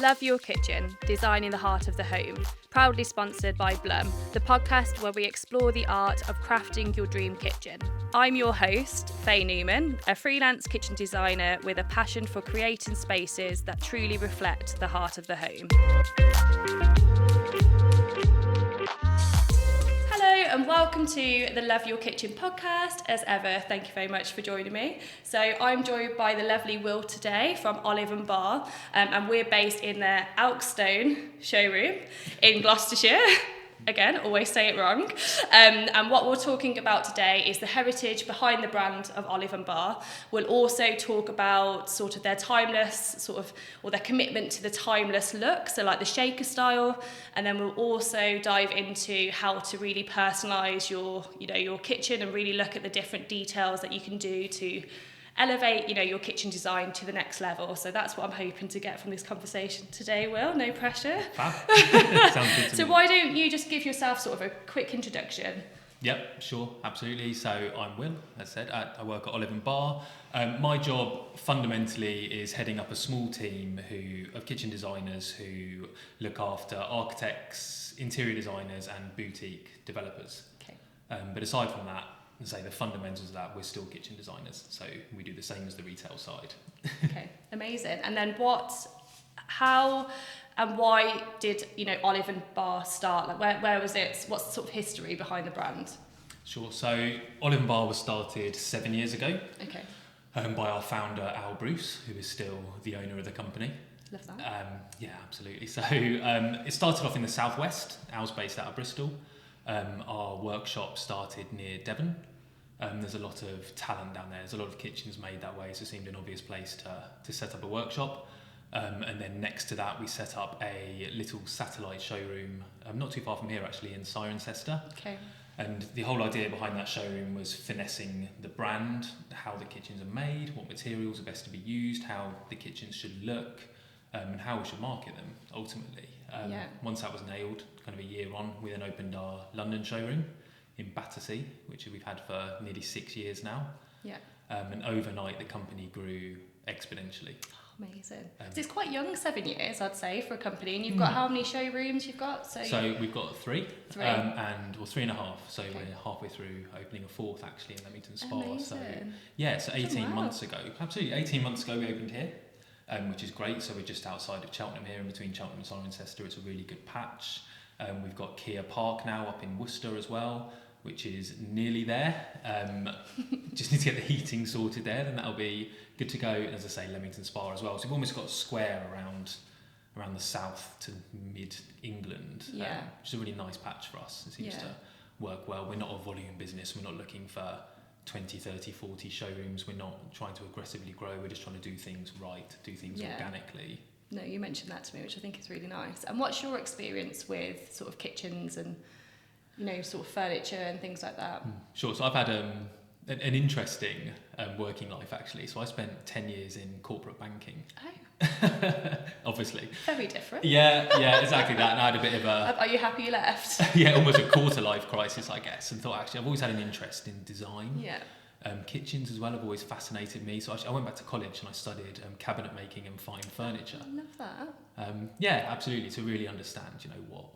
Love Your Kitchen, Designing the Heart of the Home, proudly sponsored by Blum, the podcast where we explore the art of crafting your dream kitchen. I'm your host, Faye Newman, a freelance kitchen designer with a passion for creating spaces that truly reflect the heart of the home. And welcome to the Love Your Kitchen podcast. As ever, thank you very much for joining me. So I'm joined by the lovely Will today from Olive Barr, and we're based in their Elkstone showroom in Gloucestershire. Again, always say it wrong. And what we're talking about today is the heritage behind the brand of Olive Barr. We'll also talk about sort of their timeless or their commitment to the timeless look, so like the shaker style. And then we'll also dive into how to really personalise your kitchen and really look at the different details that you can do to elevate, your kitchen design to the next level. So that's what I'm hoping to get from this conversation today, Will. No pressure. Sounds good to So me. why don't you just give yourself sort of a quick introduction? Yep, sure, absolutely. So I'm Will, as said. I work at Olive Barr. My job fundamentally is heading up a small team of kitchen designers who look after architects, interior designers and boutique developers. Okay. But aside from that, say the fundamentals of that, we're still kitchen designers, so we do the same as the retail side. Okay, amazing. And then how and why did Olive Barr start? Like where was it? What's the sort of history behind the brand? Sure. So Olive Barr was started 7 years ago. Okay. By our founder Al Bruce, who is still the owner of the company. Love that. Yeah, absolutely. So it started off in the southwest. Al's based out of Bristol. Our workshop started near Devon. There's a lot of talent down there. There's a lot of kitchens made that way, so it seemed an obvious place to set up a workshop. And then next to that, we set up a little satellite showroom, not too far from here actually, in Cirencester. Okay. And the whole idea behind that showroom was finessing the brand, how the kitchens are made, what materials are best to be used, how the kitchens should look, and how we should market them ultimately. Once that was nailed, kind of a year on, we then opened our London showroom in Battersea, which we've had for nearly 6 years now. Yeah. And overnight, the company grew exponentially. Oh, amazing. So it's quite young, 7 years, I'd say, for a company. And you've got how many showrooms you've got? So we've got three. 3.5. So we're halfway through opening a fourth actually in Leamington Spa. Amazing. So 18 months ago. Absolutely, 18 months ago we opened here. Which is great. So we're just outside of Cheltenham here, in between Cheltenham and Cirencester. It's a really good patch. We've got Kia Park now up in Worcester as well, which is nearly there. Just need to get the heating sorted there, then that'll be good to go. And as I say, Leamington Spa as well. So we've almost got a square around the south to mid-England, which is a really nice patch for us. It seems to work well. We're not a volume business. We're not looking for 20, 30, 40 showrooms. We're not trying to aggressively grow. We're just trying to do things right, do things organically. No, you mentioned that to me, which I think is really nice. And what's your experience with sort of kitchens and, sort of furniture and things like that? Sure. So I've had an interesting working life, actually. So I spent 10 years in corporate banking. Oh. Obviously. Very different. Yeah, exactly that. And I had a bit of a... Are you happy you left? Almost a quarter life crisis, I guess. And thought, actually, I've always had an interest in design. Yeah. Kitchens as well have always fascinated me. So actually, I went back to college and I studied cabinet making and fine furniture. I love that. Absolutely. To really understand,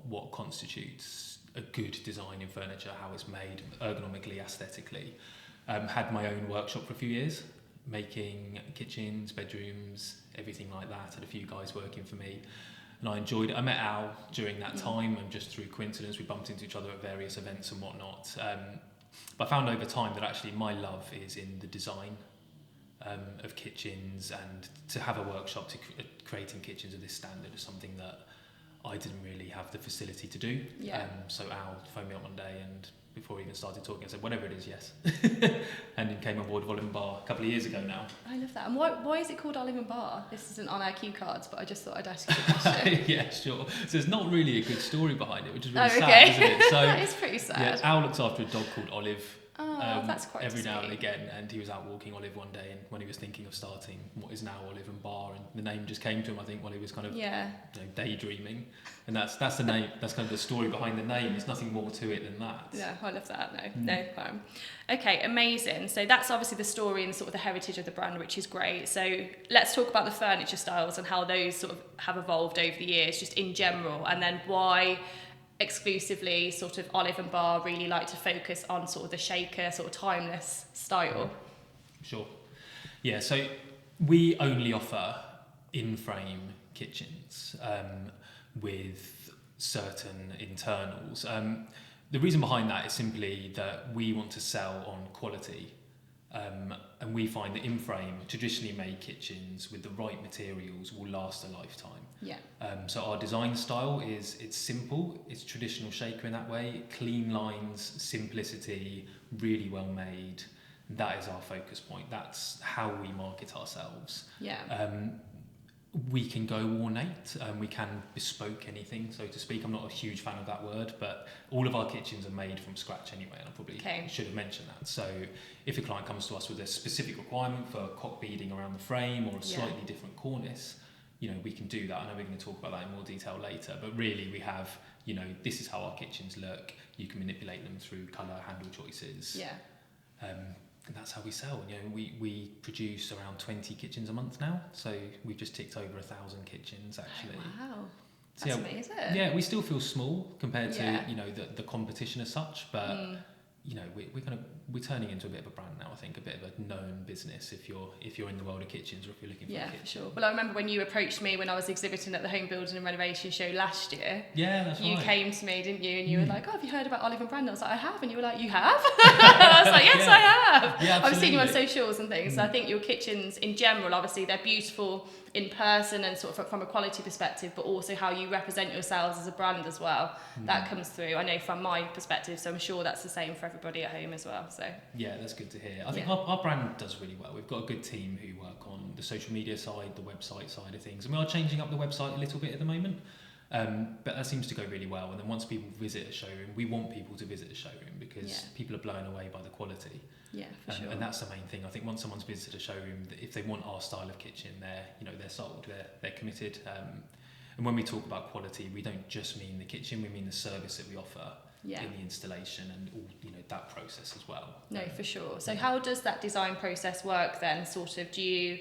what constitutes a good design in furniture, how it's made ergonomically, aesthetically. Had my own workshop for a few years, making kitchens, bedrooms, everything like that. Had a few guys working for me, and I enjoyed it. I met Al during that time, and just through coincidence, we bumped into each other at various events and whatnot. But I found over time that actually my love is in the design of kitchens, and to have a workshop to creating kitchens of this standard is something that I didn't really have the facility to do. So Al phoned me up one day, and before we even started talking, I said, whatever it is, yes. And then came on board with Olive Barr a couple of years ago now. I love that. And why is it called Olive Barr? This isn't on our cue cards, but I just thought I'd ask you the question. Yeah, sure. So there's not really a good story behind it, which is really sad, isn't it? So, that is pretty sad. Yeah, Al looks after a dog called Olive. That's quite every now and sweet. again. And he was out walking Olive one day, and when he was thinking of starting what is now Olive Barr, and the name just came to him, I think, while he was kind of daydreaming. And that's the name. That's kind of the story behind the name. There's nothing more to it than that. Yeah, I love that. No crime. Okay, amazing. So that's obviously the story and sort of the heritage of the brand, which is great. So let's talk about the furniture styles and how those sort of have evolved over the years, just in general, and then why exclusively sort of Olive and Barr really like to focus on sort of the shaker, sort of timeless style. Sure. Yeah, so we only offer in-frame kitchens with certain internals. The reason behind that is simply that we want to sell on quality. And we find that in-frame, traditionally made kitchens with the right materials will last a lifetime. Yeah. So our design style it's simple, it's traditional shaker in that way, clean lines, simplicity, really well made. That is our focus point. That's how we market ourselves. Yeah. We can go ornate, we can bespoke anything, so to speak. I'm not a huge fan of that word, but all of our kitchens are made from scratch anyway, and I probably should have mentioned that. So if a client comes to us with a specific requirement for cock beading around the frame or a slightly different cornice, we can do that. I know we're going to talk about that in more detail later, but really we have, this is how our kitchens look. You can manipulate them through colour, handle choices. Yeah. And that's how we sell. We produce around 20 kitchens a month now, so we've just ticked over 1,000 kitchens actually. Oh, wow, that's amazing. Yeah, we still feel small compared to the competition as such, but we're turning into a bit of a brand now. I think a bit of a known business if you're in the world of kitchens or if you're looking for a kitchen. For sure. Well, I remember when you approached me when I was exhibiting at the Home Building and Renovation Show last year. Yeah, that's right. You came to me, didn't you? And you were like, "Oh, have you heard about Olive and Brand?" I was like, "I have." And you were like, "You have?" I was like, "Yes, I have." Yeah, I've seen you on socials and things. So I think your kitchens in general, obviously, they're beautiful in person and sort of from a quality perspective, but also how you represent yourselves as a brand as well. That comes through. I know from my perspective, so I'm sure that's the same for everybody at home as well. So yeah, that's good to hear. I think our brand does really well. We've got a good team who work on the social media side, the website side of things, and we are changing up the website a little bit at the moment. But that seems to go really well. And then once people visit a showroom, we want people to visit a showroom because people are blown away by the quality. Yeah, for sure. And that's the main thing. I think once someone's visited a showroom, if they want our style of kitchen, they're sold. They're committed. And when we talk about quality, we don't just mean the kitchen. We mean the service that we offer in the installation and all that process as well. No, for sure. So how does that design process work then? Sort of, do you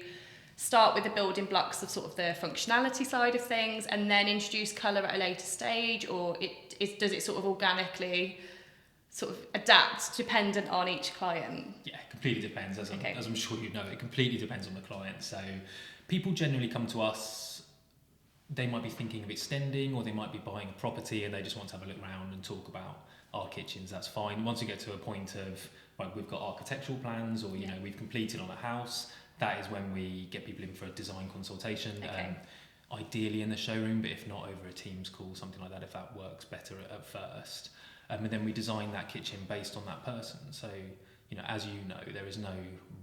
start with the building blocks of sort of the functionality side of things and then introduce colour at a later stage, or does it sort of organically sort of adapt dependent on each client? Yeah, it completely depends. As I'm sure you know, it completely depends on the client. So people generally come to us, they might be thinking of extending, or they might be buying a property and they just want to have a look around and talk about our kitchens. That's fine. Once you get to a point of, like, we've got architectural plans, or we've completed on a house, that is when we get people in for a design consultation. Ideally in the showroom, but if not, over a Teams call, something like that, if that works better at first. And then we design that kitchen based on that person. So, as you know, there is no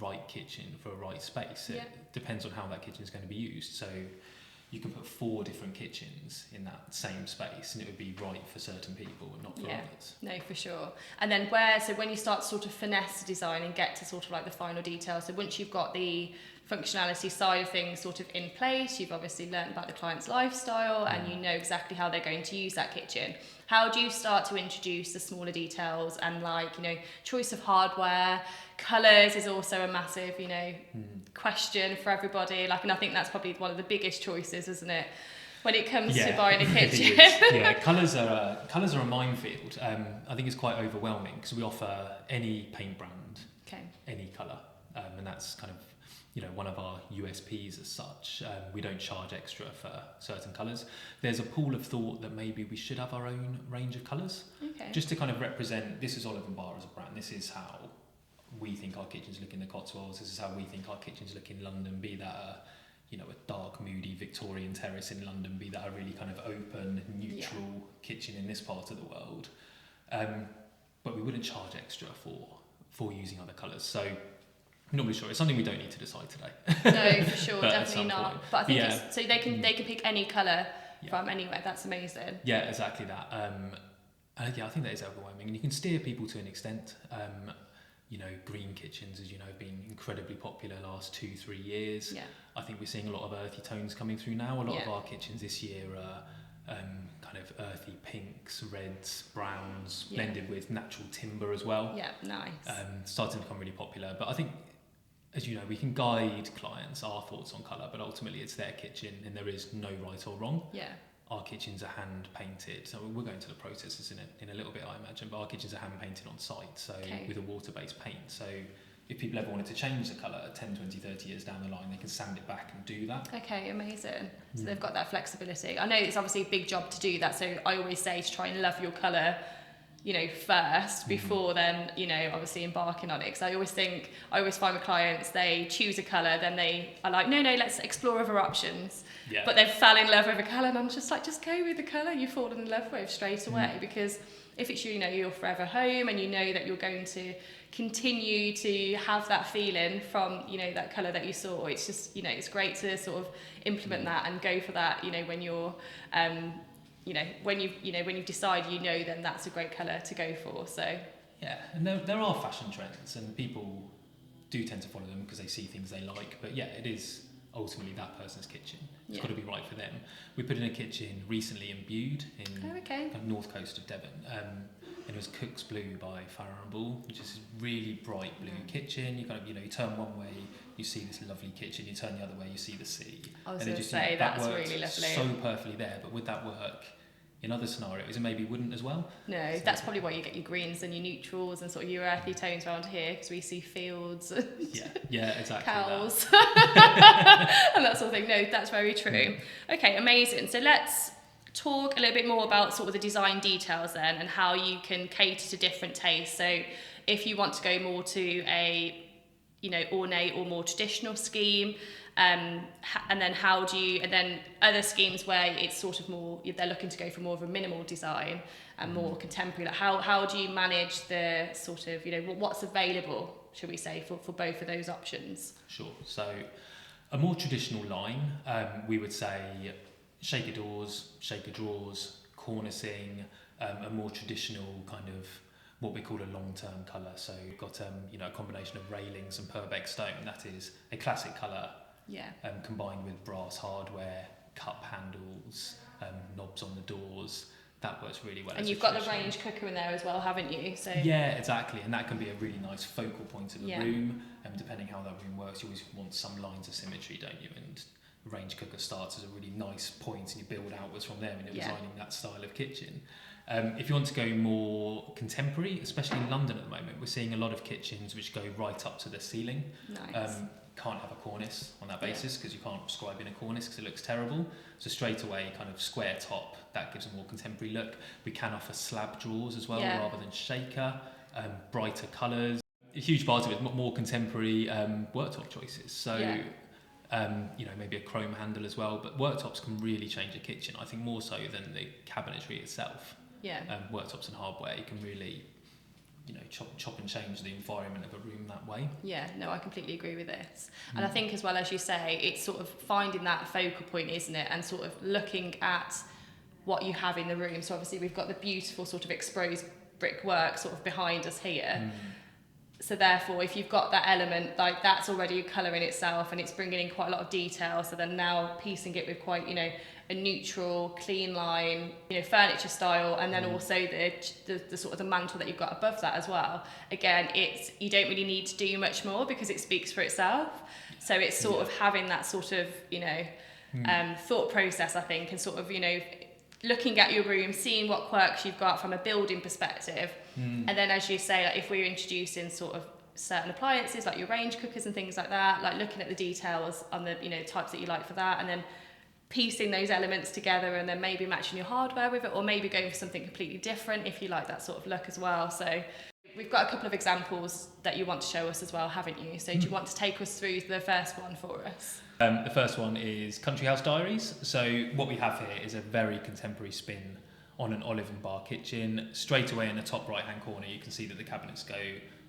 right kitchen for a right space. It depends on how that kitchen is going to be used. So you can put 4 different kitchens in that same space and it would be right for certain people and not for others. No, for sure. And then when you start to sort of finesse the design and get to sort of like the final details, so once you've got the functionality side of things sort of in place, you've obviously learned about the client's lifestyle and you know exactly how they're going to use that kitchen. How do you start to introduce the smaller details and choice of hardware? Colours is also a massive, question for everybody. And I think that's probably one of the biggest choices, isn't it? When it comes to buying a kitchen. Colours are a minefield. I think it's quite overwhelming because we offer any paint brand, any colour, and that's kind of one of our USPs as such. We don't charge extra for certain colours. There's a pool of thought that maybe we should have our own range of colours, just to kind of represent, this is Olive & Barr as a brand, this is how we think our kitchens look in the Cotswolds, this is how we think our kitchens look in London, be that a dark, moody Victorian terrace in London, be that a really kind of open, neutral kitchen in this part of the world. But we wouldn't charge extra for using other colours. So I'm not really sure. It's something we don't need to decide today. No, for sure, definitely not. Point. But I think so they can pick any colour from anywhere. That's amazing. Yeah, exactly that. I think that is overwhelming, and you can steer people to an extent. green kitchens, as you know, have been incredibly popular last 2-3 years. Yeah. I think we're seeing a lot of earthy tones coming through now. A lot of Yeah. our kitchens this year are kind of earthy pinks, reds, browns, Yeah. blended with natural timber as well. Yeah, nice. Starting to become really popular. But I think, as you know, we can guide clients our thoughts on colour, but ultimately it's their kitchen and there is no right or wrong. Yeah. Our kitchens are hand painted, so we're going to the processes in a little bit, I imagine, but our kitchens are hand painted on site, so with a water-based paint. So if people ever wanted to change the colour 10, 20, 30 years down the line, they can sand it back and do that. Okay, amazing. So they've got that flexibility. I know it's obviously a big job to do that, so I always say to try and love your colour, first before then, obviously embarking on it. Because I always find with clients, they choose a colour, then they are like, no, let's explore other options. Yeah. But they've fell in love with a colour, and I'm just like, just go with the colour you've fallen in love with straight away. Because if it's your forever home, and you know that you're going to continue to have that feeling from, that colour that you saw, it's just, it's great to sort of implement that and go for that, when you're, when you've decided, then that's a great colour to go for. So yeah, and there are fashion trends, and people do tend to follow them because they see things they like. But yeah, it is ultimately that person's kitchen. It's got to be right for them. We put in a kitchen recently in Bude, in the north coast of Devon, and it was Cook's Blue by Farrow & Ball, which is a really bright blue kitchen. You kind of, you turn one way, you see this lovely kitchen. You turn the other way, you see the sea. I was going to say, that's really lovely. So perfectly there, but would that work in other scenarios? It maybe wouldn't as well. No, so that's probably why you get your greens and your neutrals and sort of your earthy tones around here, because we see fields and exactly, cows and that sort of thing. No, that's very true. Okay, amazing. So let's talk a little bit more about sort of the design details then, and how you can cater to different tastes. So if you want to go more to a ornate or more traditional scheme, and then other schemes where it's sort of more, they're looking to go for more of a minimal design and more contemporary. Like how do you manage the sort of, what's available, should we say, for both of those options? Sure. So a more traditional line, we would say shaker doors, shaker drawers, cornicing, a more traditional kind of what we call a long-term colour. So you've got a combination of railings and Purbeck stone. That is a classic colour. Yeah. Combined with brass hardware, cup handles, knobs on the doors. That works really well. And you've got the range cooker in there as well, haven't you? So yeah, exactly. And that can be a really nice focal point of the room. And depending how that room works, you always want some lines of symmetry, don't you? And the range cooker starts as a really nice point, and you build outwards from there when you're designing that style of kitchen. If you want to go more contemporary, especially in London at the moment, we're seeing a lot of kitchens which go right up to the ceiling. Nice. Can't have a cornice on that basis because you can't prescribe in a cornice because it looks terrible. So straight away, kind of square top, that gives a more contemporary look. We can offer slab drawers as well rather than shaker, brighter colours. A huge part of it is more contemporary worktop choices. So maybe a chrome handle as well, but worktops can really change a kitchen, I think, more so than the cabinetry itself. Worktops and hardware, you can really chop and change the environment of a room that way. Yeah, no, I completely agree with this. And I think, as well, as you say, it's sort of finding that focal point, isn't it? And sort of looking at what you have in the room. So obviously we've got the beautiful sort of exposed brickwork sort of behind us here. So therefore, if you've got that element, like that's already a colour in itself, and it's bringing in quite a lot of detail. So then now piecing it with quite, a neutral, clean line, furniture style, and then also the sort of the mantle that you've got above that as well. Again, you don't really need to do much more because it speaks for itself. So it's sort of having that sort of, thought process, I think, and sort of, looking at your room, seeing what quirks you've got from a building perspective. And then, as you say, like if we're introducing sort of certain appliances like your range cookers and things like that, like looking at the details on the types that you like for that, and then piecing those elements together, and then maybe matching your hardware with it, or maybe going for something completely different if you like that sort of look as well. So we've got a couple of examples that you want to show us as well, haven't you? So do you want to take us through the first one for us? The first one is Country House Diaries. So what we have here is a very contemporary spin on an Olive Barr kitchen. Straight away in the top right hand corner, you can see that the cabinets go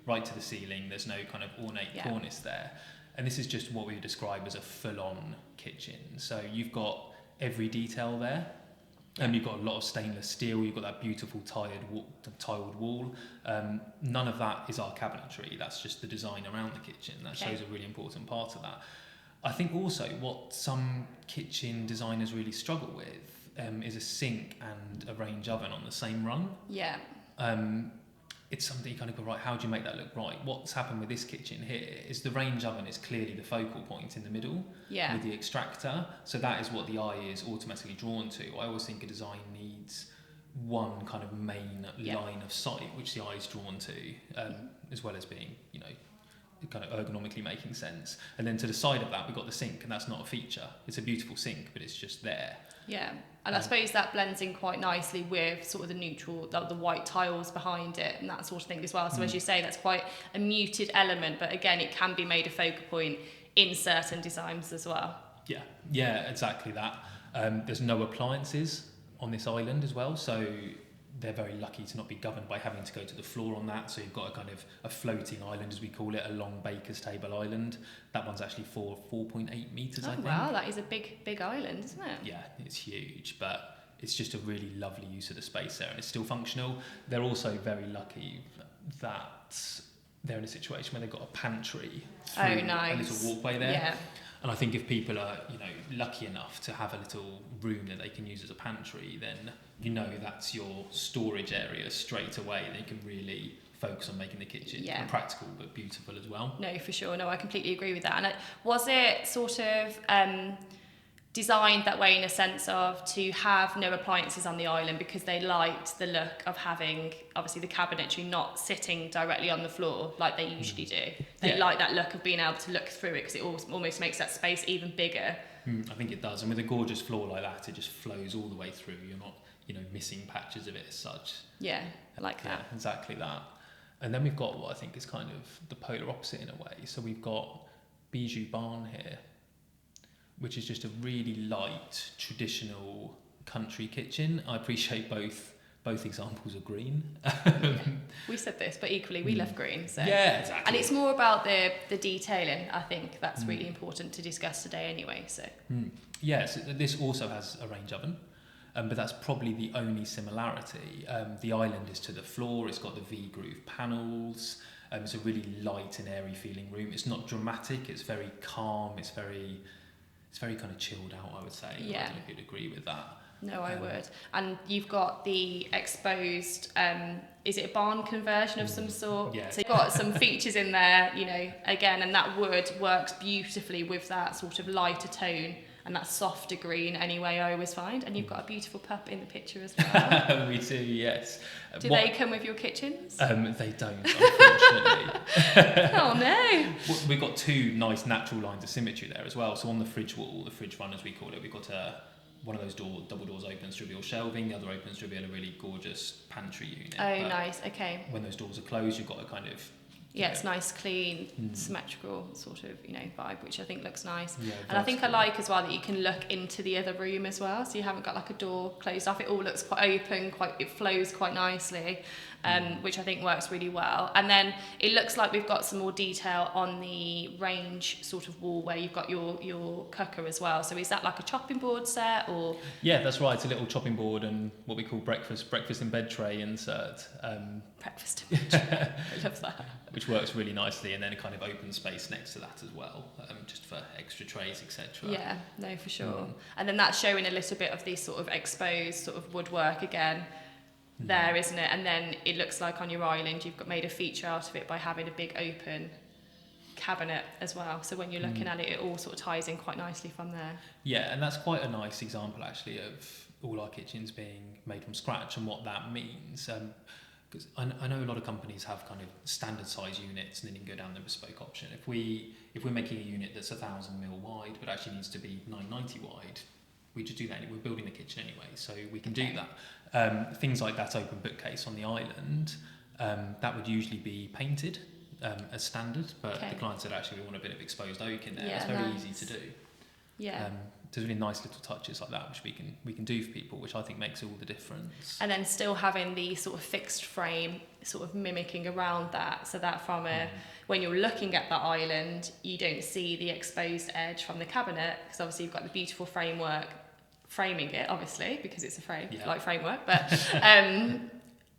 right to the ceiling. There's no kind of ornate cornice there. And this is just what we would describe as a full-on kitchen. So you've got every detail there. You've got a lot of stainless steel, you've got that beautiful tiled wall. None of that is our cabinetry, that's just the design around the kitchen. That shows a really important part of that. I think also what some kitchen designers really struggle with is a sink and a range oven on the same rung. Yeah. It's something you kind of go, right, how do you make that look right? What's happened with this kitchen here is the range oven is clearly the focal point in the middle with the extractor. So that is what the eye is automatically drawn to. I always think a design needs one kind of main line of sight, which the eye is drawn to, as well as being, you know, kind of ergonomically making sense. And then to the side of that, we've got the sink, and that's not a feature. It's a beautiful sink, but it's just there. Yeah. And I suppose that blends in quite nicely with sort of the neutral, the white tiles behind it and that sort of thing as well. So as you say, that's quite a muted element, but again, it can be made a focal point in certain designs as well. Yeah, exactly that. There's no appliances on this island as well, so they're very lucky to not be governed by having to go to the floor on that. So you've got a kind of a floating island, as we call it, a long baker's table island. That one's actually 4.8 metres, I think. Wow, that is a big island, isn't it? Yeah, it's huge, but it's just a really lovely use of the space there, and it's still functional. They're also very lucky that they're in a situation where they've got a pantry through a little walkway there. Yeah. And I think if people are, you know, lucky enough to have a little room that they can use as a pantry, then you know that's your storage area straight away. They can really focus on making the kitchen practical but beautiful as well. No, for sure. No, I completely agree with that. And was it sort of designed that way in a sense of to have no appliances on the island because they liked the look of having obviously the cabinetry not sitting directly on the floor like they usually do? They like that look of being able to look through it because it almost makes that space even bigger. I think it does, and with a gorgeous floor like that, it just flows all the way through. You're not, you know, missing patches of it as such. Yeah, I like that. Yeah, exactly that. And then we've got what I think is kind of the polar opposite in a way. So we've got Bijou Barn here, which is just a really light, traditional country kitchen. I appreciate both examples are green. We said this, but equally we love green. So. Yeah, exactly. And it's more about the detailing. I think that's really important to discuss today anyway. So. So this also has a range oven, but that's probably the only similarity. The island is to the floor. It's got the V-groove panels. It's a really light and airy feeling room. It's not dramatic. It's very calm. It's very kind of chilled out, I would say. Yeah. I don't know if you'd agree with that. No, I would. And you've got the exposed, is it a barn conversion of some sort? Yeah. So you've got some features in there, you know, again, and that wood works beautifully with that sort of lighter tone and that softer green anyway, I always find. And you've got a beautiful pup in the picture as well. We do, yes. Do they come with your kitchens? They don't, unfortunately. Oh no. We've got two nice natural lines of symmetry there as well. So on the fridge wall, the fridge run as we call it, we've got one of those double doors opens to reveal shelving, the other opens to reveal a really gorgeous pantry unit. Oh, nice, okay. When those doors are closed, you've got a kind of... Yeah, it's nice, clean, symmetrical sort of, you know, vibe, which I think looks nice. Yeah, and I think I like as well that you can look into the other room as well, so you haven't got like a door closed off. It all looks quite open, it flows quite nicely, which I think works really well. And then it looks like we've got some more detail on the range sort of wall where you've got your cooker as well. So is that like a chopping board set or? Yeah, that's right. It's a little chopping board and what we call breakfast in bed tray insert. Breakfast in bed tray. I love that. Which works really nicely, and then a kind of open space next to that as well, just for extra trays, etc. Yeah, no, for sure. And then that's showing a little bit of the sort of exposed sort of woodwork again there, isn't it? And then it looks like on your island you've made a feature out of it by having a big open cabinet as well. So when you're looking at it, it all sort of ties in quite nicely from there. Yeah, and that's quite a nice example actually of all our kitchens being made from scratch and what that means. Because I know a lot of companies have kind of standard size units and then you can go down the bespoke option. If we're making a unit that's 1,000 mil wide but actually needs to be 990 wide, we just do that. We're building the kitchen anyway, so we can do that. Things like that open bookcase on the island, that would usually be painted as standard, but the client said actually we want a bit of exposed oak in there. Yeah, it's very easy to do. Yeah. There's really nice little touches like that which we can do for people, which I think makes all the difference. And then still having the sort of fixed frame sort of mimicking around that, so that from when you're looking at that island you don't see the exposed edge from the cabinet, because obviously you've got the beautiful framework framing it, obviously, because it's a frame, Yeah. like framework, but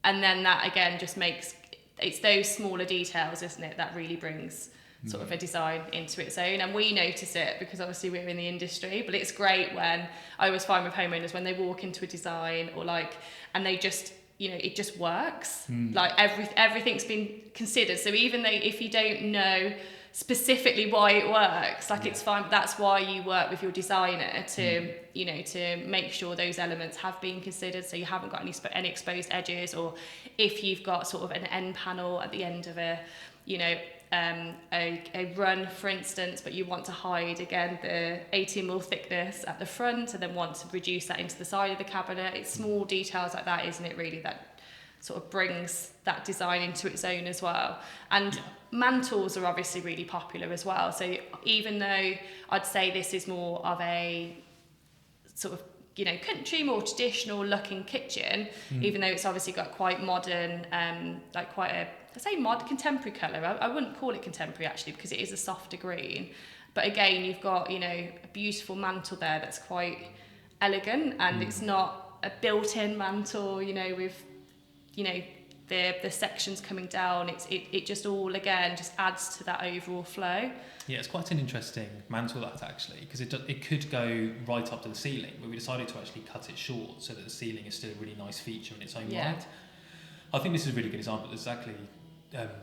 and then that again just makes, it's those smaller details, isn't it, that really brings sort of a design into its own. And we notice it because obviously we're in the industry, but it's great when, I always find with homeowners, when they walk into a design or like, and they just, you know, it just works. Like everything's been considered. So even though if you don't know specifically why it works, like it's fine, but that's why you work with your designer to you know, to make sure those elements have been considered, so you haven't got any exposed edges, or if you've got sort of an end panel at the end of a, you know, a run, for instance, but you want to hide again the 18mm thickness at the front and then want to reduce that into the side of the cabinet. It's small details like that, isn't it, really, that sort of brings that design into its own as well. And mantles are obviously really popular as well. So even though I'd say this is more of a sort of, you know, country, more traditional looking kitchen, even though it's obviously got quite modern, like quite a, I say mod contemporary colour. I wouldn't call it contemporary actually, because it is a softer green. But again, you've got, you know, a beautiful mantle there that's quite elegant, and it's not a built-in mantle, you know, with, you know, the sections coming down. It just all, again, just adds to that overall flow. Yeah, it's quite an interesting mantle, that, actually, because it could go right up to the ceiling, but we decided to actually cut it short so that the ceiling is still a really nice feature in its own right. I think this is a really good example, exactly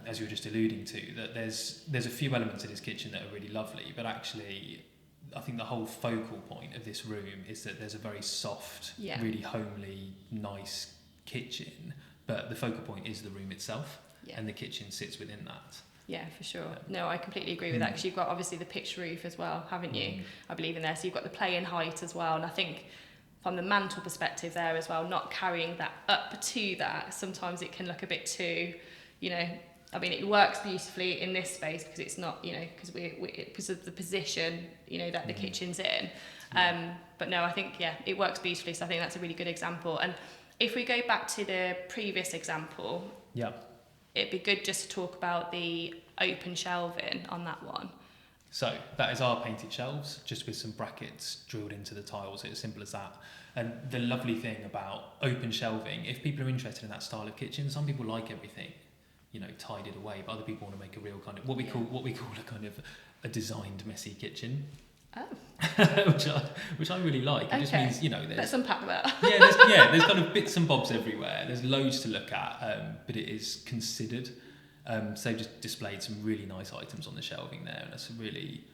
as you were just alluding to, that there's a few elements in this kitchen that are really lovely, but actually I think the whole focal point of this room is that there's a very soft, really homely, nice kitchen, but the focal point is the room itself, and the kitchen sits within that. Yeah, for sure. No, I completely agree with that, because you've got obviously the pitched roof as well, haven't you? I believe in there. So you've got the play in height as well. And I think from the mantle perspective there as well, not carrying that up to that, sometimes it can look a bit too, you know, I mean, it works beautifully in this space because it's not, you know, because of the position, you know, that the kitchen's in. But no, I think, it works beautifully. So I think that's a really good example. And if we go back to the previous example, it'd be good just to talk about the open shelving on that one. So that is our painted shelves, just with some brackets drilled into the tiles. It's as simple as that. And the lovely thing about open shelving, if people are interested in that style of kitchen, some people like everything, you know, tidied away, but other people want to make a real kind of what we call a kind of a designed messy kitchen. which I really like. It just means, you know, let's unpack that. There's kind of bits and bobs everywhere. There's loads to look at, but it is considered. So they've just displayed some really nice items on the shelving there, and that's really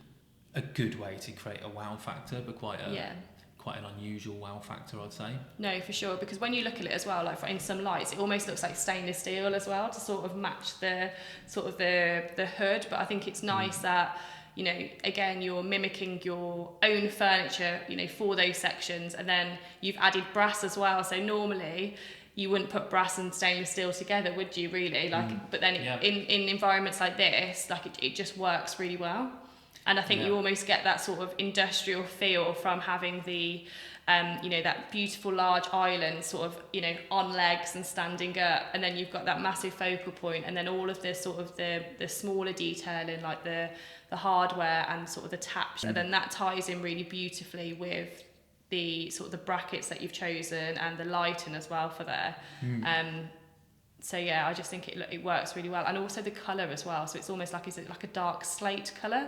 a good way to create a wow factor, but quite an unusual wow factor, I'd say. No, for sure, because when you look at it as well, like in some lights, it almost looks like stainless steel as well, to sort of match the sort of the hood. But I think it's nice that, you know, again, you're mimicking your own furniture, you know, for those sections, and then you've added brass as well. So normally you wouldn't put brass and stainless steel together, would you, really? Like, but then in environments like this, like it just works really well. And I think you almost get that sort of industrial feel from having the, you know, that beautiful large island sort of, you know, on legs and standing up, and then you've got that massive focal point, and then all of the sort of the smaller detailing, like the hardware and sort of the taps, and then that ties in really beautifully with the sort of the brackets that you've chosen and the lighting as well for there. So yeah, I just think it works really well, and also the colour as well. So it's almost like, is it like a dark slate colour?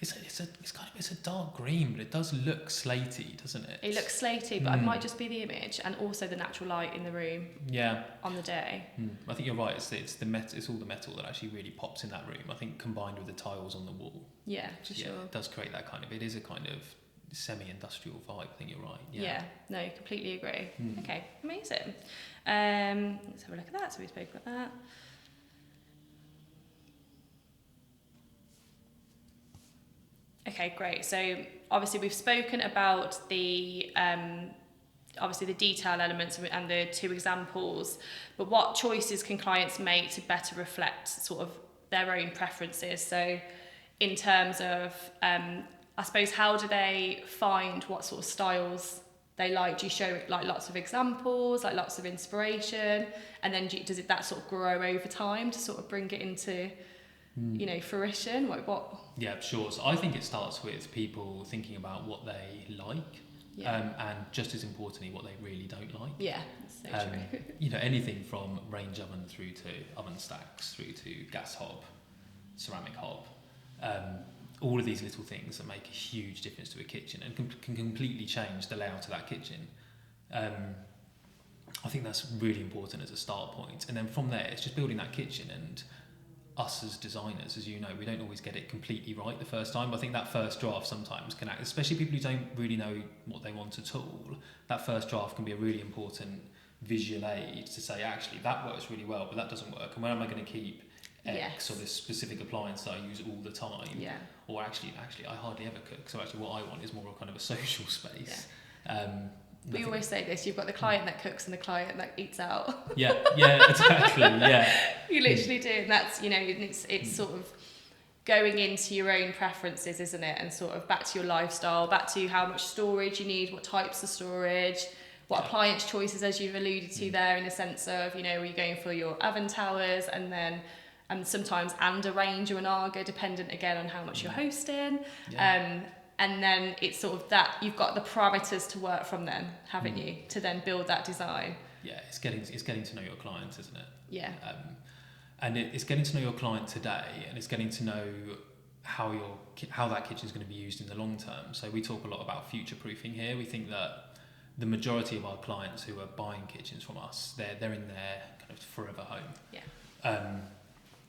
It's a dark green, but it does look slaty, doesn't it? It looks slaty, but it might just be the image, and also the natural light in the room. On the day. I think you're right. It's the metal. It's all the metal that actually really pops in that room. I think combined with the tiles on the wall. Yeah, for sure. It does create that kind of. It is a kind of semi-industrial vibe. I think you're right. Yeah. No, completely agree. Okay, amazing. Let's have a look at that. So we spoke about that. Okay, great. So obviously we've spoken about the obviously the detail elements and the two examples, but what choices can clients make to better reflect sort of their own preferences? So in terms of, I suppose, how do they find what sort of styles they like? Do you show like lots of examples, like lots of inspiration, and then does that sort of grow over time to sort of bring it into, you know, fruition? What? Yeah, sure. So I think it starts with people thinking about what they like. and just as importantly, what they really don't like. Yeah, that's so true. You know, anything from range oven through to oven stacks, through to gas hob, ceramic hob, all of these little things that make a huge difference to a kitchen and can completely change the layout of that kitchen. I think that's really important as a start point. And then from there, it's just building that kitchen. And us as designers, as you know, we don't always get it completely right the first time. But I think that first draft sometimes can act, especially people who don't really know what they want at all, that first draft can be a really important visual aid to say, actually, that works really well, but that doesn't work. And where am I going to keep X or this specific appliance that I use all the time? Yeah. Or actually, I hardly ever cook. So actually what I want is more of kind of a social space. Yeah. We always say this, you've got the client that cooks and the client that eats out. Yeah, exactly, yeah. You literally do, and that's, you know, it's sort of going into your own preferences, isn't it? And sort of back to your lifestyle, back to how much storage you need, what types of storage, what appliance choices, as you've alluded to there, in the sense of, you know, are you going for your oven towers and then sometimes a range or an Arga, dependent again on how much you're hosting. Yeah. And then it's sort of that you've got the parameters to work from then, haven't you, to then build that design. Yeah, it's getting to know your client, isn't it? Yeah. And it's getting to know your client today, and it's getting to know how that kitchen is going to be used in the long term. So we talk a lot about future proofing here. We think that the majority of our clients who are buying kitchens from us, they're in their kind of forever home. Yeah.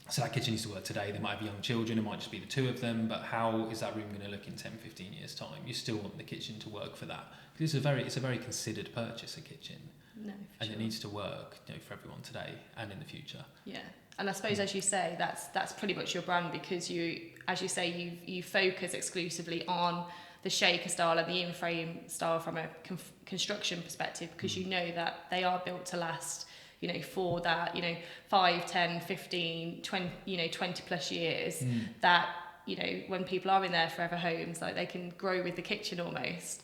So that kitchen needs to work today. They might have young children, it might just be the two of them, but how is that room going to look in 10, 15 years' time? You still want the kitchen to work for that. Because it's a very considered purchase, a kitchen. No, and sure. It needs to work, you know, for everyone today and in the future. Yeah. And I suppose, as you say, that's pretty much your brand, because you, as you say, you focus exclusively on the shaker style and the in-frame style from a construction perspective, because you know that they are built to last, you know, for that, you know, 5, 10, 15, 20, you know, 20 plus years, that, you know, when people are in their forever homes, like, they can grow with the kitchen almost.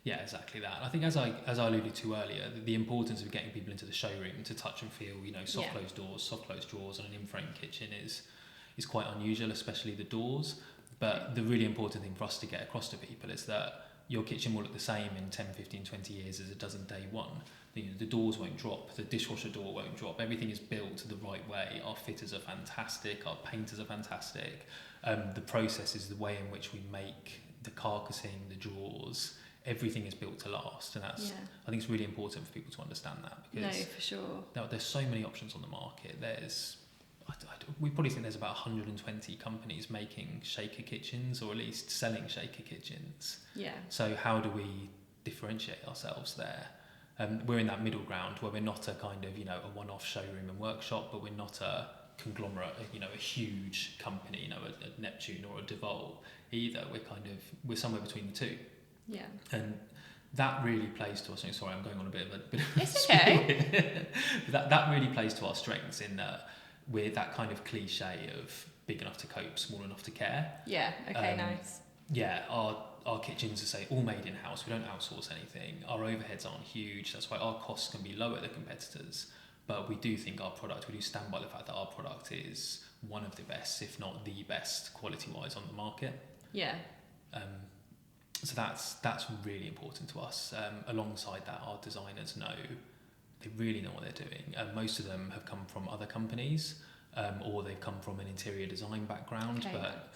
Yeah, exactly that. I think as I alluded to earlier, the importance of getting people into the showroom to touch and feel, you know, soft closed doors, soft closed drawers on an in-frame kitchen is quite unusual, especially the doors. But the really important thing for us to get across to people is that your kitchen will look the same in 10, 15, 20 years as it does on day one. You know, the doors won't drop, the dishwasher door won't drop, everything is built the right way. Our fitters are fantastic, our painters are fantastic. The process is the way in which we make the carcassing, the drawers, everything is built to last, and that's I think it's really important for people to understand that, because for sure. There's so many options on the market. We probably think there's about 120 companies making shaker kitchens, or at least selling shaker kitchens. Yeah. So how do we differentiate ourselves there? We're in that middle ground where we're not a kind of, you know, a one-off showroom and workshop, but we're not a conglomerate, you know, a huge company, you know, a Neptune or a Devol either. We're somewhere between the two. Yeah. And that really plays to us. Sorry, I'm going on a bit of It's okay. that really plays to our strengths, in that we're that kind of cliche of big enough to cope, small enough to care. Yeah. Okay. Nice. Yeah. Our kitchens are, say, all made in house. We don't outsource anything. Our overheads aren't huge. That's why our costs can be lower than competitors. But we do think we do stand by the fact that our product is one of the best, if not the best, quality-wise on the market. Yeah. So that's really important to us. Alongside that, our designers they really know what they're doing. Most of them have come from other companies, or they've come from an interior design background. Okay. But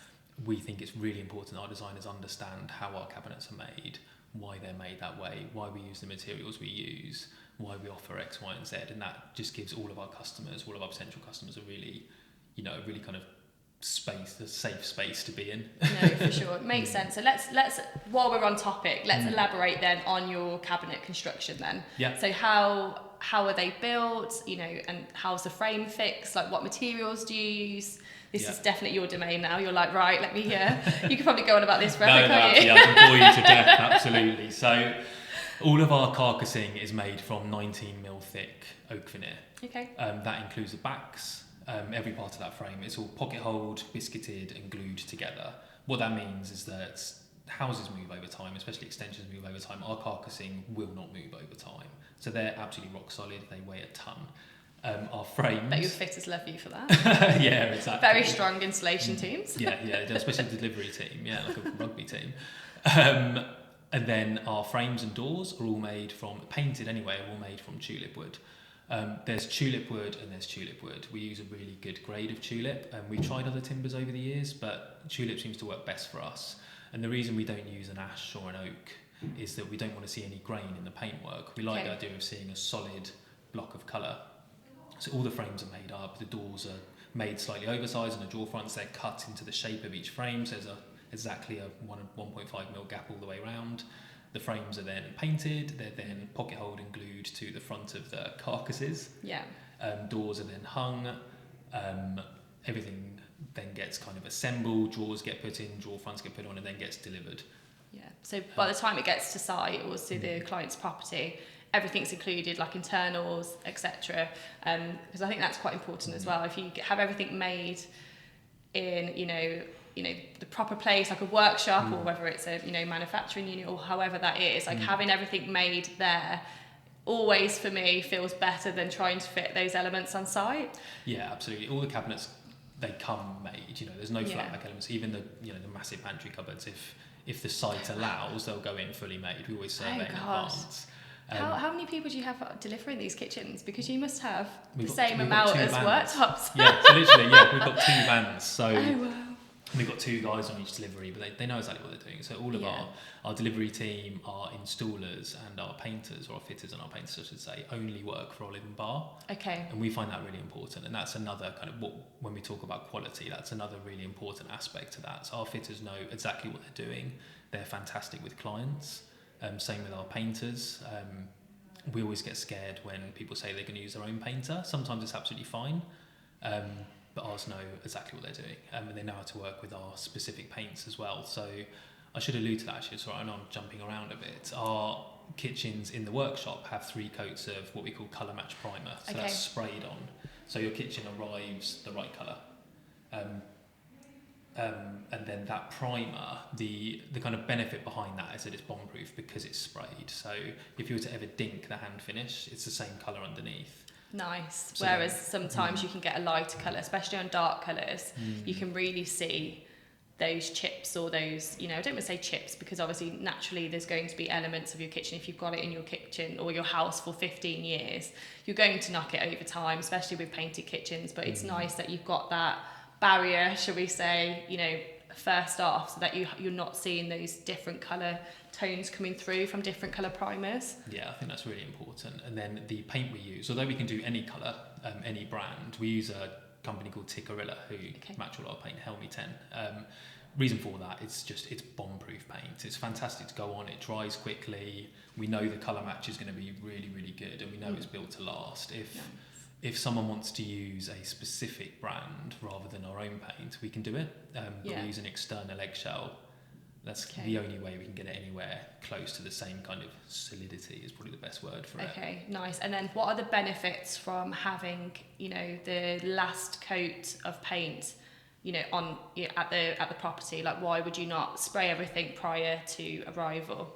we think it's really important our designers understand how our cabinets are made, why they're made that way, why we use the materials we use, why we offer X, Y, and Z, and that just gives all of our potential customers a really kind of a safe space to be in. No, for sure, it makes sense. So let's while we're on topic, let's elaborate then on your cabinet construction then. Yeah. So how are they built? You know, and how's the frame fixed? Like, what materials do you use? This is definitely your domain now. You're like, right, let me hear. You could probably go on about this forever, can't you? I can bore you to death, absolutely. So all of our carcassing is made from 19mm thick oak veneer. Okay. That includes the backs, every part of that frame. It's all pocket holed, biscuited and glued together. What that means is that houses move over time, especially extensions move over time. Our carcassing will not move over time. So they're absolutely rock solid. They weigh a ton. Our frames. Bet your fitters love you for that. Yeah, exactly. Very strong installation teams. Yeah, especially the delivery team. Yeah, like a rugby team. And then our frames and doors are all made from, painted anyway, are all made from tulip wood. There's tulip wood and there's tulip wood. We use a really good grade of tulip, and we've tried other timbers over the years, but tulip seems to work best for us. And the reason we don't use an ash or an oak is that we don't want to see any grain in the paintwork. We like the idea of seeing a solid block of colour. So all the frames are made up, the doors are made slightly oversized, and the drawer fronts, they're cut into the shape of each frame, so there's exactly a 1.5mm gap all the way around. The frames are then painted, they're then pocket holed and glued to the front of the carcasses. Yeah. Doors are then hung, everything then gets kind of assembled, drawers get put in, drawer fronts get put on, and then gets delivered. Yeah, so by the time it gets to site or to the client's property, everything's included, like internals, etc. Because I think that's quite important as well. If you have everything made in, you know, the proper place, like a workshop, or whether it's a, manufacturing unit or however that is, like having everything made there always for me feels better than trying to fit those elements on site. Yeah, absolutely. All the cabinets, they come made, there's no flat pack elements. Even the massive pantry cupboards, if the site allows, they'll go in fully made. We always survey in advance. How many people do you have delivering these kitchens? Because you must have the we've same amount as vans. worktops. Yeah, so literally, we've got 2 vans. So wow. we've got 2 guys on each delivery, but they know exactly what they're doing. So all of our delivery team, our installers and our painters, or our fitters and our painters, I should say, only work for Olive Barr. Okay. And we find that really important. And that's another kind of, when we talk about quality, that's another really important aspect to that. So our fitters know exactly what they're doing. They're fantastic with clients. Same with our painters. We always get scared when people say they're going to use their own painter. Sometimes it's absolutely fine. But ours know exactly what they're doing, and they know how to work with our specific paints as well. So I should allude to that actually, so I know I'm jumping around a bit. Our kitchens in the workshop have 3 coats of what we call colour match primer, so that's sprayed on. So your kitchen arrives the right colour. And then that primer, the kind of benefit behind that is that it's bomb-proof because it's sprayed. So if you were to ever dink the hand finish, it's the same colour underneath. Nice. So whereas sometimes you can get a lighter colour, especially on dark colours, you can really see those chips or those, I don't want to say chips because obviously naturally there's going to be elements of your kitchen. If you've got it in your kitchen or your house for 15 years, you're going to knock it over time, especially with painted kitchens. But it's nice that you've got that barrier, shall we say, first off, so that you're not seeing those different colour tones coming through from different colour primers. Yeah, I think that's really important. And then the paint we use, although we can do any colour, any brand, we use a company called Tickerilla who match all our paint, Helmy 10. Reason for that, it's bomb-proof paint. It's fantastic to go on, it dries quickly. We know the colour match is going to be really, really good, and we know it's built to last. If someone wants to use a specific brand rather than our own paint, we can do it. But we use an external eggshell. That's the only way we can get it anywhere close to the same kind of solidity is probably the best word for it. Okay, nice. And then what are the benefits from having, the last coat of paint, on at the property? Like, why would you not spray everything prior to arrival?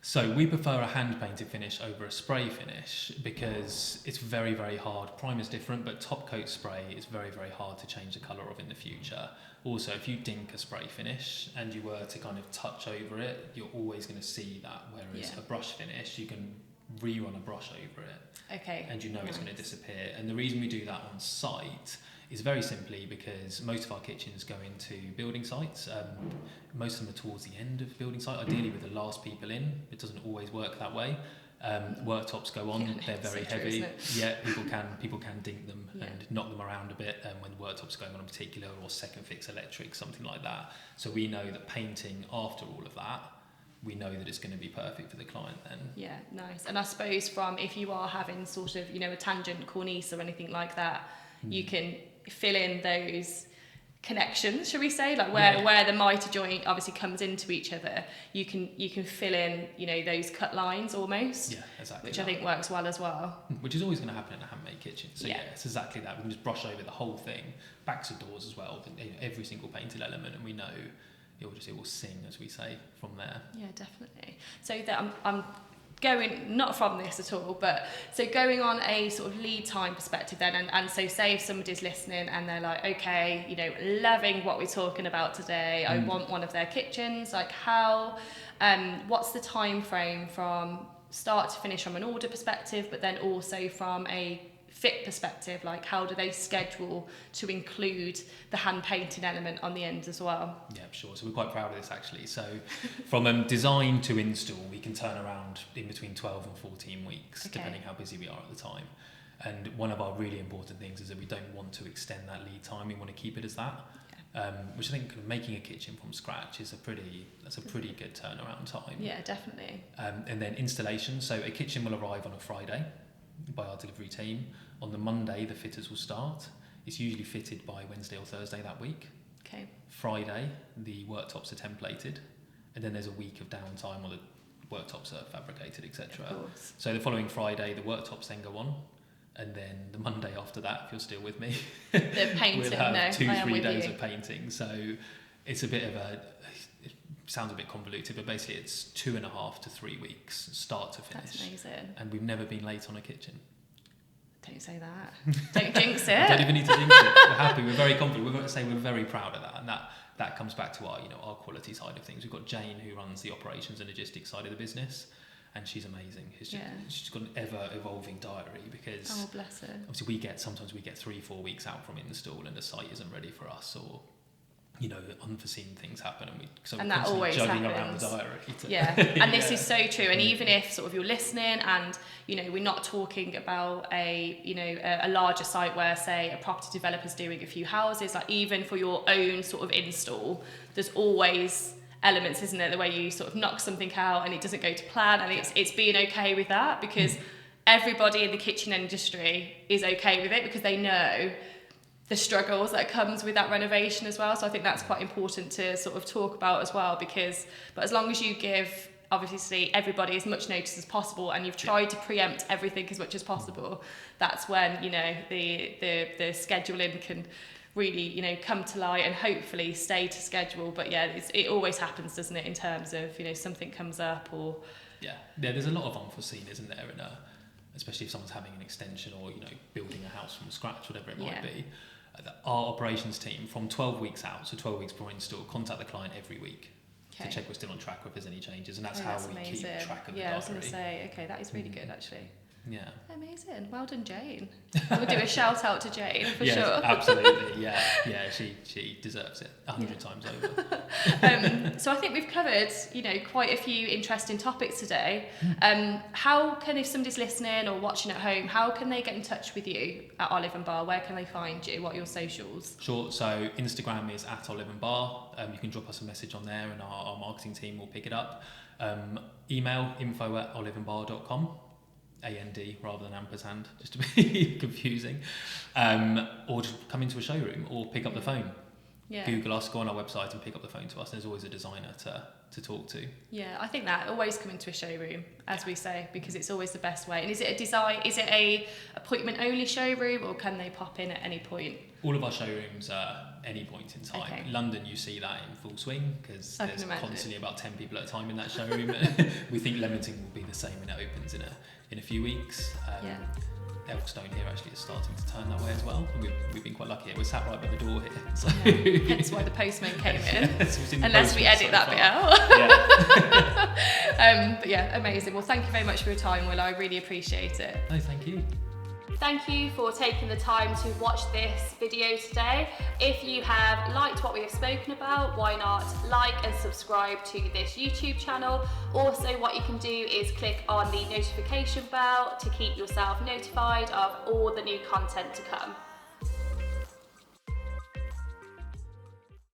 So we prefer a hand-painted finish over a spray finish because it's very, very hard. Primer's different, but top coat spray is very, very hard to change the colour of in the future. Also, if you dink a spray finish and you were to kind of touch over it, you're always going to see that, whereas a brush finish, you can rerun a brush over it. Okay. And it's going to disappear. And the reason we do that on site is very simply because most of our kitchens go into building sites. Most of them are towards the end of building site, ideally with the last people in. It doesn't always work that way. Worktops go on, they're very heavy. People can dink them and knock them around a bit when the worktop's going on in particular, or second fix electric, something like that. So we know that painting after all of that, we know that it's going to be perfect for the client then. Yeah, nice. And I suppose if you are having sort of, a tangent cornice or anything like that, you can fill in those connections, shall we say, like where the mitre joint obviously comes into each other, you can fill in those cut lines almost, exactly, which I think works well as well, which is always going to happen in a handmade kitchen. So it's exactly that. We can just brush over the whole thing, backs of doors as well, every single painted element, and we know it will sing, as we say, from there. Yeah, definitely. So that I'm going, not from this at all, but so going on a sort of lead time perspective then, and so say if somebody's listening and they're like, okay, you know, loving what we're talking about today, I want one of their kitchens, like how, what's the time frame from start to finish from an order perspective, but then also from a fit perspective, like how do they schedule to include the hand painting element on the end as well? Yeah, sure. So we're quite proud of this actually. So from design to install, we can turn around in between 12 and 14 weeks, depending how busy we are at the time. And one of our really important things is that we don't want to extend that lead time. We want to keep it as that, which I think kind of making a kitchen from scratch is a pretty good turnaround time. Yeah, definitely. And then installation. So a kitchen will arrive on a Friday by our delivery team. On the Monday, the fitters will start. It's usually fitted by Wednesday or Thursday that week. Okay. Friday, the worktops are templated, and then there's a week of downtime while the worktops are fabricated, etc. So the following Friday, the worktops then go on, and then the Monday after that, if you're still with me, the painting. we'll have 2-3 days of painting. So it's a bit of it sounds a bit convoluted, but basically it's 2.5 to 3 weeks, start to finish. That's amazing. And we've never been late on a kitchen. Don't say that. Don't jinx it. We don't even need to jinx it. We're happy. We're very confident. We've got to say we're very proud of that, and that comes back to our quality side of things. We've got Jane who runs the operations and logistics side of the business, and she's amazing. She's got an ever evolving diary because bless her. Obviously sometimes we get 3-4 weeks out from install and the site isn't ready for us, or unforeseen things happen, and that always juggling happens. around the diary. And this is so true. And even if sort of you're listening, and we're not talking about a larger site where say a property developer's doing a few houses, like even for your own sort of install, there's always elements, isn't there, the way you sort of knock something out and it doesn't go to plan, and it's being okay with that, because everybody in the kitchen industry is okay with it because they know the struggles that comes with that renovation as well. So I think that's quite important to sort of talk about as well, but as long as you give obviously everybody as much notice as possible and you've tried to preempt everything as much as possible, that's when the scheduling can really come to light and hopefully stay to schedule. But it always happens, doesn't it, in terms of something comes up, or there's a lot of unforeseen, isn't there, especially if someone's having an extension or building a house from scratch, whatever it might be. Our operations team, from 12 weeks out, so 12 weeks before install, contact the client every week to check we're still on track if there's any changes, and that's how we keep track of the diary. I was going to say, that is really good actually. Yeah. Amazing. Well done, Jane. We'll do a shout out to Jane for sure. Absolutely. Yeah. She deserves it 100 times over. So I think we've covered, quite a few interesting topics today. How can, if somebody's listening or watching at home, how can they get in touch with you at Olive Barr? Where can they find you? What are your socials? Sure. So Instagram is @Olive Barr. You can drop us a message on there, and our marketing team will pick it up. Email info@oliveandbar.com. AND rather than ampersand, just to be confusing, or just come into a showroom or pick up the phone. Google us, go on our website and pick up the phone to us. There's always a designer to talk to. I think that always come into a showroom, as we say, because it's always the best way. And is it a appointment only showroom, or can they pop in at any point? All of our showrooms are any point in time. London, you see that in full swing because there's constantly about 10 people at a time in that showroom. We think Leamington will be the same when it opens in a few weeks. Elkstone here actually is starting to turn that way as well. And we've been quite lucky. We're sat right by the door here. So. Hence why the postman came in. Unless we edit that bit out. But amazing. Well, thank you very much for your time, Will. I really appreciate it. No, thank you. Thank you for taking the time to watch this video today. If you have liked what we have spoken about, why not like and subscribe to this YouTube channel. Also, what you can do is click on the notification bell to keep yourself notified of all the new content to come.